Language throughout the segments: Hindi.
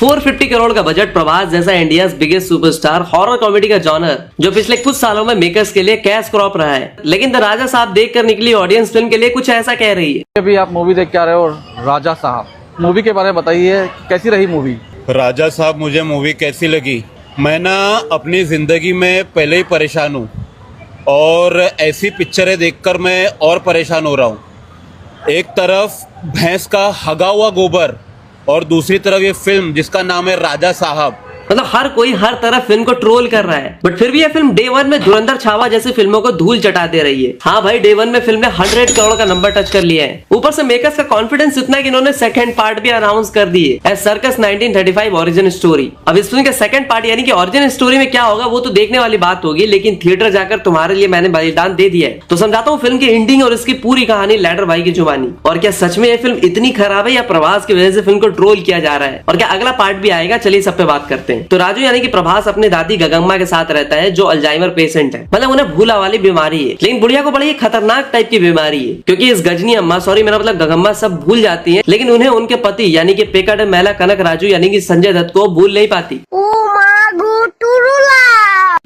450 करोड़ का बजट, प्रभास जैसा India biggest superstar, horror comedy का जॉनर जो पिछले कुछ सालों में मेकर्स के लिए कैश क्रॉप रहा है, लेकिन द राजा साहब देख कर निकली ऑडियंस फिल्म के लिए कुछ ऐसा कह रही है। अभी आप मूवी देख के आ रहे हो, राजा साहब मूवी के बारे में बताइए, कैसी रही मूवी? राजा साहब मुझे मूवी कैसी लगी, मैं ना अपनी जिंदगी में पहले ही परेशान हूँ और ऐसी पिक्चरें देखकर मैं और परेशान हो रहा हूँ। एक तरफ भैंस का हगा हुआ गोबर और दूसरी तरफ ये फिल्म जिसका नाम है राजा साहब। मतलब हर कोई हर तरफ फिल्म को ट्रोल कर रहा है, बट फिर भी ये फिल्म डे वन में धुरंधर छावा जैसी फिल्मों को धूल चटा दे रही है। हाँ भाई, डे वन में फिल्म ने 100 करोड़ का नंबर टच कर लिया है। ऊपर से मेकर्स का कॉन्फिडेंस इतना है कि इन्होंने सेकंड पार्ट भी अनाउंस कर दिए, एज सर्कस 1935 ओरिजिन स्टोरी। अब इस फिल्म का सेकंड पार्ट यानी कि ओरिजिन स्टोरी में क्या होगा वो तो देखने वाली बात होगी, लेकिन थिएटर जाकर तुम्हारे लिए मैंने बलिदान दे दिया है। तो समझाता हूँ फिल्म की एंडिंग और इसकी पूरी कहानी लैडर भाई की जुबानी। और क्या सच में ये फिल्म इतनी खराब है या प्रभास की वजह से फिल्म को ट्रोल किया जा रहा है, और क्या अगला पार्ट भी आएगा? चलिए सब पे बात करते हैं। तो राजू यानी कि प्रभास अपनी दादी गगम्मा के साथ रहता है जो अल्जाइमर पेशेंट है, मतलब उन्हें भूला वाली बीमारी है, लेकिन बुढ़िया को बड़ी खतरनाक टाइप की बीमारी है, क्योंकि इस गजनी अम्मा, सॉरी मेरा मतलब गगम्मा, सब भूल जाती है, लेकिन उन्हें उनके पति यानी कि पेकड़ मेला कनक राजू यानी कि संजय दत्त को भूल नहीं पाती।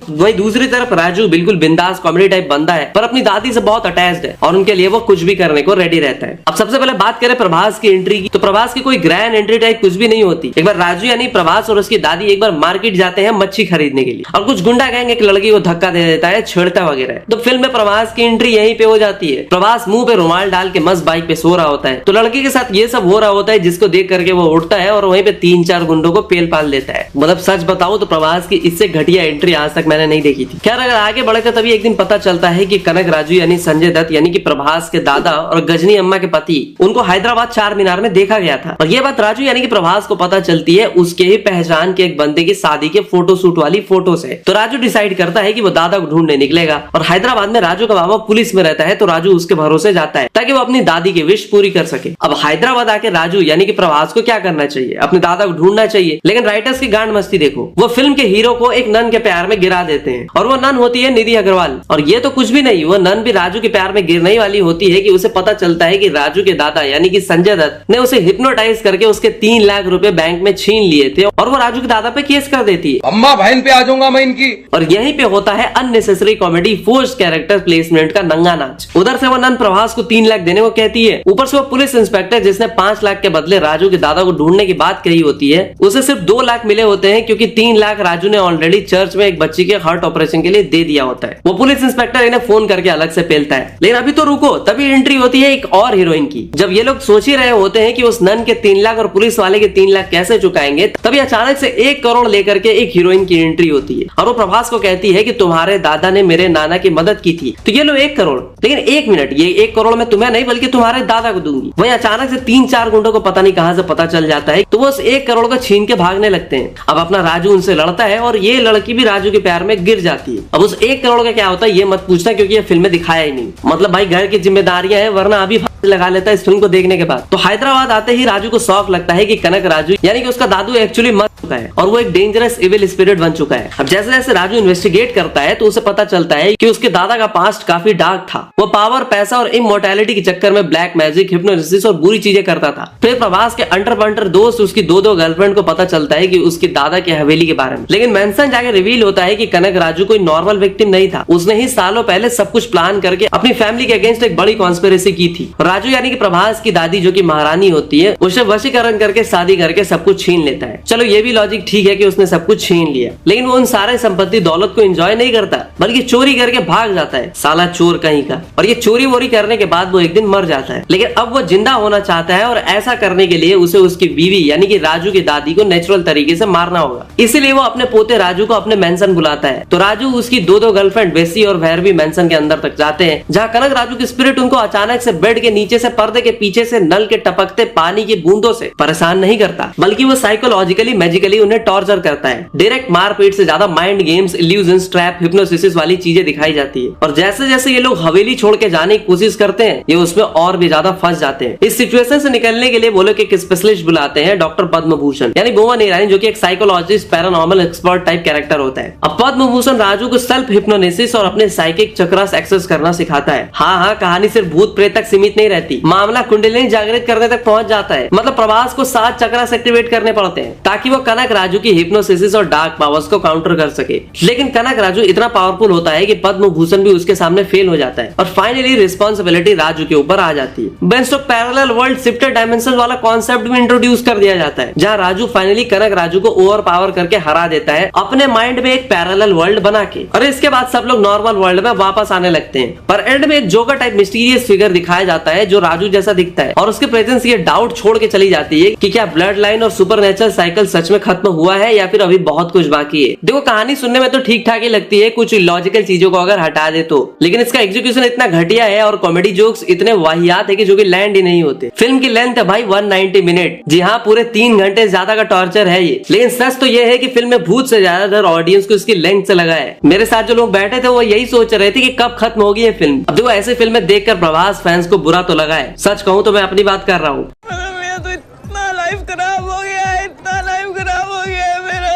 वही दूसरी तरफ राजू बिल्कुल बिंदास कॉमेडी टाइप बंदा है, पर अपनी दादी से बहुत अटैच्ड है और उनके लिए वो कुछ भी करने को रेडी रहता है। अब सबसे पहले बात करें प्रभास की एंट्री की, तो प्रभास की कोई ग्रैंड एंट्री टाइप कुछ भी नहीं होती। एक बार राजू यानी प्रभास और उसकी दादी एक बार मार्केट जाते हैं मच्छी खरीदने के लिए, और कुछ गुंडा गैंग एक लड़की को धक्का दे देता है, छेड़ता वगैरह। तो फिल्म में प्रभास की एंट्री यहीं पे हो जाती है। प्रभास मुंह पे रुमाल डाल के मस्त बाइक पे सो रहा होता है, तो लड़की के साथ ये सब हो रहा होता है, जिसको देख करके वो उठता है और वहीं पे 3-4 गुंडों को पेल पाल देता है। मतलब सच बताओ तो प्रभास की इससे घटिया एंट्री आज तक मैंने नहीं देखी थी। खैर, अगर आगे बढ़कर तभी एक दिन पता चलता है कि कनक राजू यानी संजय दत्त यानी कि प्रभास के दादा और गजनी अम्मा के पति, उनको हैदराबाद चार मीनार में देखा गया था। और ये बात राजू यानी कि प्रभास को पता चलती है उसके ही पहचान के एक बंदे की शादी के फोटो शूट वाली फोटो से। तो राजू डिसाइड करता है कि वो दादा को ढूंढने निकलेगा, और हैदराबाद में राजू का बाबा पुलिस में रहता है, तो राजू उसके भरोसे जाता है ताकि वो अपनी दादी की विश पूरी कर सके। अब हैदराबाद आके राजू यानी कि प्रभास को क्या करना चाहिए? अपने दादा को ढूंढना चाहिए, लेकिन राइटर्स की गांड मस्ती देखो, वो फिल्म के हीरो को एक नन के प्यार में गिरा देते हैं, और वो नन होती है निधि अग्रवाल। और ये तो कुछ भी नहीं, वो नन भी राजू के प्यार में गिरने ही वाली होती है कि उसे पता चलता है कि राजू के दादा यानी कि संजय दत्त ने उसे हिप्नोटाइज करके उसके 3 लाख रुपए बैंक में छीन लिए थे, और वो राजू के दादा पे केस कर देती है। अम्मा बहन पे आ जाऊंगा मैं इनकी। और यहीं पे होता है unnecessary comedy, force character placement का नंगा नाच। उधर से वो नन प्रभास को 3 लाख देने को कहती है, ऊपर से वो पुलिस इंस्पेक्टर जिसने 5 लाख के बदले राजू के दादा को ढूंढने की बात कही होती है, उसे सिर्फ 2 लाख मिले होते हैं, क्योंकि 3 लाख राजू ने ऑलरेडी चर्च में एक बच्ची के हार्ट ऑपरेशन के लिए दे दिया होता है। वो पुलिस इंस्पेक्टर इन्हें फोन करके अलग से पेलता है। लेकिन अभी तो रुको, तभी एंट्री होती है एक और हीरोइन की। जब ये लोग सोच ही रहे होते हैं कि उस नन के 3 लाख और पुलिस वाले के 3 लाख कैसे चुकाएंगे, तभी अचानक से 1 करोड़ लेकर के एक हीरोइन की एंट्री होती है, और वो प्रभास को कहती है कि तुम्हारे दादा ने मेरे नाना की मदद की थी, तो ये लो 1 करोड़। लेकिन 1 मिनट, ये 1 करोड़ मैं तुम्हें नहीं बल्कि तुम्हारे दादा को दूंगी। वहीं अचानक से 3-4 गुंडों को पता नहीं कहां से पता चल जाता है, तो वो उस 1 करोड़ को छीन के भागने लगते हैं। अब अपना राजू उनसे लड़ता है और ये लड़की भी राजू के प्यार में गिर जाती है। अब उस 1 करोड़ का क्या होता है ये मत पूछना, क्योंकि ये फिल्म में दिखाया ही नहीं। मतलब भाई घर की जिम्मेदारियां हैं, वरना अभी लगा लेता है इस फिल्म को देखने के बाद। तो हैदराबाद आते ही राजू को शौक लगता है कि कनक राजू यानी कि उसका दादू एक्चुअली मर चुका है और वो एक डेंजरस इविल स्पिरिट बन चुका है। अब जैसे जैसे राजू इन्वेस्टिगेट करता है तो उसे पता चलता है कि उसके दादा का पास्ट काफी डार्क था। वो पावर, पैसा और इमोर्टैलिटी के चक्कर में ब्लैक मैजिक, हिप्नोसिस और बुरी चीजें करता था। फिर प्रभास के अंडर दोस्त उसकी 2 गर्लफ्रेंड को पता चलता है कि उसकी दादा की हवेली के बारे में, लेकिन मेंशन जाके रिवील होता है कि कनक राजू कोई नॉर्मल विक्टिम नहीं था। उसने ही सालों पहले सब कुछ प्लान करके अपनी फैमिली के अगेंस्ट एक बड़ी कॉन्स्पिरेसी की थी। राजू यानी कि प्रभास की दादी जो कि महारानी होती है, उसे वशीकरण करके शादी करके सब कुछ छीन लेता है। चलो ये भी लॉजिक ठीक है कि उसने सब कुछ छीन लिया, लेकिन वो उन सारे संपत्ति दौलत को एंजॉय नहीं करता, बल्कि चोरी करके भाग जाता है, साला चोर कहीं का। और ये चोरी वोरी करने के बाद वो एक दिन मर जाता है, लेकिन अब वो जिंदा होना चाहता है, और ऐसा करने के लिए उसे उसकी बीवी यानी कि राजू की दादी को नेचुरल तरीके से मारना होगा। इसीलिए वो अपने पोते राजू को अपने मेंशन बुलाता है। तो राजू उसकी 2 गर्लफ्रेंड बेसी और भैरवी मेंशन के अंदर तक जाते हैं, जहाँ कनक राजू की स्पिरिट उनको अचानक से बेड के नीचे से पर्दे के पीछे से नल के टपकते पानी की बूंदों से परेशान नहीं करता, बल्कि वो साइकोलॉजिकली मैजिकली उन्हें टॉर्चर करता है। डायरेक्ट मारपीट से ज्यादा mind games, illusions, trap, hypnosis वाली चीजें दिखाई जाती है। और जैसे जैसे ये लोग हवेली छोड़ के जाने की कोशिश करते हैं, ये उसमें और भी ज्यादा फंस जाते हैं। इस सिचुएशन से निकलने के लिए वो लोग एक स्पेशलिस्ट बुलाते हैं, डॉक्टर पद्मभूषण यानी भुवन ईरानी, जो कि एक psychologist, paranormal expert type character होता है। अब पद्मभूषण राजू को सेल्फ हिप्नोसिस और अपने साइकिक चक्रास एक्सेस करना सिखाता है। हाँ, कहानी सिर्फ भूत प्रेत तक सीमित नहीं नहीं रहती, मामला कुंडलिनी जागृत करने तक पहुंच जाता है। मतलब प्रभास को 7 चक्रास एक्टिवेट करने पड़ते हैं ताकि वो कनक राजू की हिप्नोसिस और डार्क पावर्स को काउंटर कर सके। लेकिन कनक राजू इतना पावरफुल होता है कि पद्म भूषण भी उसके सामने फेल हो जाता है और फाइनली रिस्पॉन्सिबिलिटी राजू के ऊपर आ जाती है। बेंस्टॉक पैरेलल वर्ल्ड शिफ्टेड डायमेंशन वाला कॉन्सेप्ट भी इंट्रोड्यूस कर दिया जाता है, जहां राजू फाइनली कनक राजू को ओवर पावर करके हरा देता है अपने माइंड में एक पैरेलल वर्ल्ड बना के। और इसके बाद सब लोग नॉर्मल वर्ल्ड में वापस आने लगते हैं। पर एंड में एक जोकर टाइप मिस्टीरियस फिगर दिखाया जाता है जो राजू जैसा दिखता है और उसके प्रेजेंस ये डाउट छोड़ के चली जाती है कि क्या ब्लड लाइन और सुपरनेचुरल साइकिल सच में खत्म हुआ है या फिर अभी बहुत कुछ बाकी है। देखो कहानी सुनने में तो ठीक ठाक ही लगती है, कुछ लॉजिकल चीजों को अगर हटा दे तो, लेकिन इसका एग्जीक्यूशन इतना घटिया है और कॉमेडी जोक्स इतने वाहियात है कि जो कि लैंड ही नहीं होते। फिल्म की लेंथ है भाई 190 मिनट। जी हाँ, पूरे 3 घंटे ज्यादा का टॉर्चर है ये। लेकिन सच तो ये है कि फिल्म में भूत से ज्यादा डर ऑडियंस को इसकी लेंथ से लगा है। मेरे साथ जो लोग बैठे थे वो यही सोच रहे थे कि कब खत्म होगी ये फिल्म। अब देखो ऐसे फिल्में देखकर प्रभास फैंस को बुरा तो लगा है, सच कहूँ तो मैं अपनी बात कर रहा हूँ। मेरा तो इतना लाइफ खराब हो गया है, इतना लाइफ खराब हो गया है मेरा।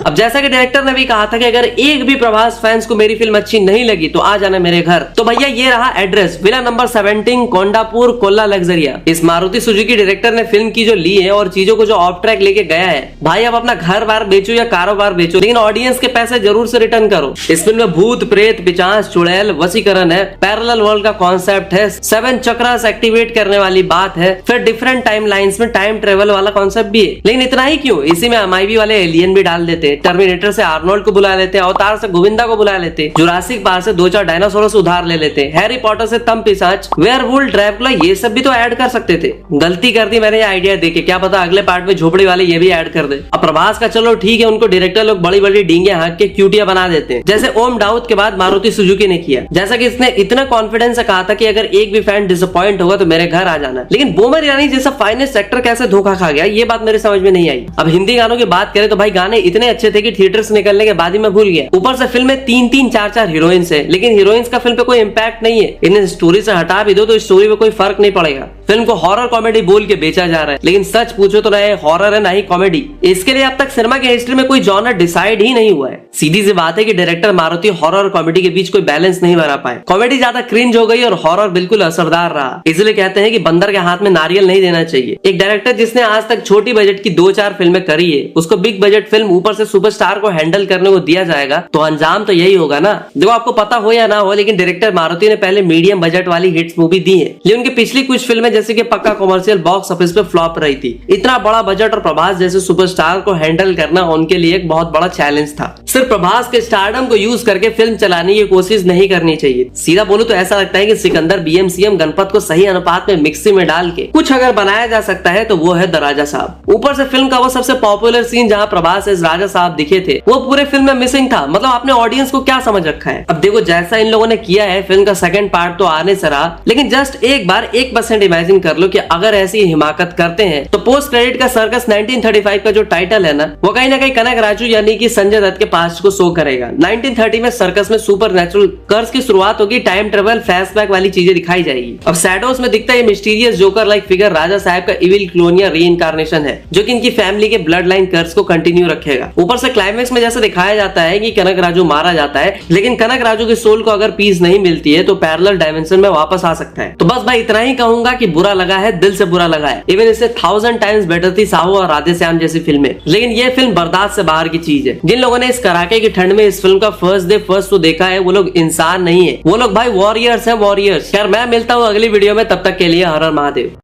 अब जैसा कि डायरेक्टर ने भी कहा था कि अगर एक भी प्रभास फैंस को मेरी फिल्म अच्छी नहीं लगी तो आ जाना मेरे घर। तो भैया ये रहा address, villa number 17, Kondapur, कोल्ला luxurious. इस मारुति सुजुकी डायरेक्टर ने फिल्म की जो ली है और चीजों को जो ऑफ ट्रैक लेके गया है, भाई अब अपना घर बार बेचो या कारोबार बेचो, लेकिन ऑडियंस के पैसे जरूर से रिटर्न करो। इस फिल्म में भूत, प्रेत, पिचास, चुड़ैल, वसीकरण है, पैरेलल वर्ल्ड का कॉन्सेप्ट है, 7 चक्रास एक्टिवेट करने वाली बात है, फिर डिफरेंट टाइम लाइन्स में टाइम ट्रेवल वाला कॉन्सेप्ट भी है। लेकिन इतना ही क्यों, इसी में MIB वाले एलियन भी डाल देते, टर्मिनेटर से आर्नोल्ड को बुला लेते, अवतार से गोविंदा को बुला लेते, जुरासिक पार्क से 2-4 डायनासोर से उधार ले लेते, हैरी पॉटर से तम पिशाच, वेयरवुल्फ, ड्रैकुला, ये सब भी तो ऐड कर सकते थे। गलती कर दी मैंने ये आइडिया देके, क्या पता अगले पार्ट में झोपड़ी वाले ये भी ऐड कर दे। अब प्रभास का चलो ठीक है, उनको डायरेक्टर लोग बड़ी बड़ी डींगे हाँक के क्यूटिया बना देते हैं, जैसे ओम दाऊद के बाद मारुति सुजुकी ने किया। जैसा कि इसने इतना कॉन्फिडेंस से कहा था कि अगर एक भी फैन डिसअपॉइंट होगा तो मेरे घर आ जाना, लेकिन बोमर ईरानी जैसा फाइनेस्ट एक्टर कैसे धोखा खा गया, ये बात मेरे समझ में नहीं आई। अब हिंदी गानों की बात करें तो भाई गाने इतने अच्छे थे कि थिएटर से निकलने के बाद ही मैं भूल गया। ऊपर से फिल्म में 3-3, 4-4 हीरोइंस है, लेकिन हीरोइंस का फिल्म पे कोई इम्पैक्ट नहीं है। इन्हें स्टोरी से हटा भी दो तो स्टोरी पे कोई फर्क नहीं पड़ेगा। फिल्म को हॉरर कॉमेडी बोल के बेचा जा रहा है, लेकिन सच पूछो तो ना ये हॉरर है ना ही कॉमेडी। इसके लिए अब तक सिनेमा की हिस्ट्री में कोई जॉनर डिसाइड ही नहीं हुआ है। सीधी सी बात है कि डायरेक्टर मारुति हॉरर और कॉमेडी के बीच कोई बैलेंस नहीं बना पाए। कॉमेडी ज्यादा क्रिंज हो गई और हॉरर बिल्कुल असरदार रहा। इसलिए कहते हैं कि बंदर के हाथ में नारियल नहीं देना चाहिए। एक डायरेक्टर जिसने आज तक छोटी बजट की 2-4 फिल्में करी है, उसको बिग बजट फिल्म ऊपर से सुपरस्टार को हैंडल करने को दिया जाएगा तो अंजाम तो यही होगा ना। देखो आपको पता हो या ना हो, लेकिन डायरेक्टर मारुति ने पहले मीडियम बजट वाली हिट्स मूवी दी है, लेकिन उनकी पिछली कुछ फिल्में जैसे कि पक्का कॉमर्शियल बॉक्स ऑफिस पे फ्लॉप रही थी। इतना बड़ा बजट और प्रभास जैसे सुपरस्टार को हैंडल करना उनके लिए एक बहुत बड़ा चैलेंज था। सिर्फ प्रभास के स्टारडम को यूज करके फिल्म चलाने की कोशिश नहीं करनी चाहिए। सीधा बोलूं तो ऐसा लगता है कि सिकंदर, BMCM, गणपत को सही अनुपात में मिक्सी में डाल के कुछ अगर बनाया जा सकता है तो वो है द राजा साहब। ऊपर से फिल्म का वो सबसे पॉपुलर सीन जहां प्रभास इस राजा साहब दिखे थे, वो पूरे फिल्म में मिसिंग था। मतलब आपने ऑडियंस को क्या समझ रखा है। अब देखो जैसा इन लोगों ने किया है, फिल्म का सेकंड पार्ट तो आने से रहा, लेकिन जस्ट एक बार 1% इमेजिन कर लो कि अगर ऐसी हिमाकत करते हैं तो पोस्ट क्रेडिट का सर्कस 1935 का जो टाइटल है ना, वो कहीं ना कहीं कनक राजू यानी कि संजय दत्त के पास्ट को शो करेगा। 1930 में सर्कस में सुपर नेचुरल कर्स की शुरुआत होगी, टाइम ट्रेवल, फ्लैशबैक वाली चीजें दिखाई जाएगी। अब शैडोज में दिखता है मिस्टीरियस जोकर लाइक फिगर राजा साहब का इविल क्लोन या रीइंकार्नेशन है, जो कि इनकी फैमिली के ब्लड लाइन कर्स को कंटिन्यू रखेगा। ऊपर से क्लाइमेक्स में जैसा दिखाया जाता है कि कनक राजू मारा जाता है, लेकिन कनक राजू की सोल को अगर पीस नहीं मिलती है तो पैरेलल डायमेंशन में वापस आ सकता है। तो बस भाई इतना ही कहूंगा कि बुरा लगा है, दिल से बुरा लगा है। इवन इससे 1000 टाइम्स बेटर थी साहू और राधे श्याम जैसी फिल्में, लेकिन ये फिल्म बर्दाश्त से बाहर की चीज है। जिन लोगों ने इस कड़ाके की ठंड में इस फिल्म का फर्स्ट डे फर्स्ट शो देखा है, वो लोग इंसान नहीं है, वो लोग भाई वॉरियर्स हैं, वॉरियर्स। यार मैं मिलता हूँ अगली वीडियो में, तब तक के लिए हर हर महादेव।